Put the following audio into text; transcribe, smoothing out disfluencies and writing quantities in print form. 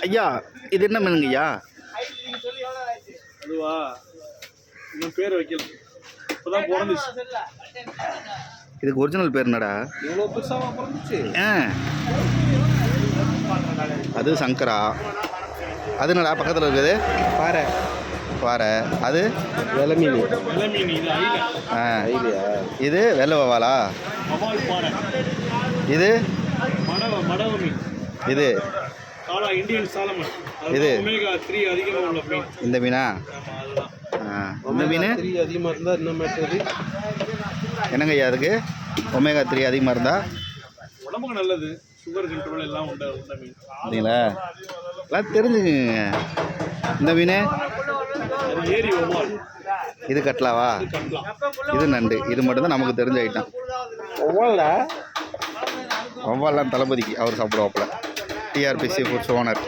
ஐயா இது என்ன மீனுங்க ஐயா? அதுவா இன்னும் பேர் வைக்கல, இப்போதான் பிறந்துச்சு. இதுக்கு ஒரிஜினல் பேர் என்னடா? இவ்வளோ பெருசாக பிறந்துச்சு. அது சங்கரா. அது என்னடா பக்கத்தில் இருக்குது? பாறை. பாறை. அது வெலை மீன். வெலை மீன் இது ஐல. இது வெள்ளை வவாலா? வவால் பாறை. இது மடவ மீன். இது காலா இந்தியன் சாலமன். இது ஒமேகா 3 அதிகமாக உள்ள மீன். இந்த மீனா? இந்த மீன் 3 அதிகமாக இருந்தால் என்ன மேட்டது? என்னங்க ஐயா அதுக்கு ஒமேகா 3 அதிகமாக இருந்தால் உடம்புக்கு நல்லது, சுகர் கண்ட்ரோல் எல்லாம் உண்ட மீன். அப்படிங்களா? எல்லாம் தெரிஞ்சுக்குங்க. இந்த மீன் அது ஏரி ஒவ்வால். இது கட்லாவா? இது நண்டு. இது மட்டும்தான் நமக்கு தெரிஞ்ச ஐட்டம். ஒவ்வால்லாம் தளபதிக்கு அவர் சாப்பிடுவாப்புல. TRP sea foods owner.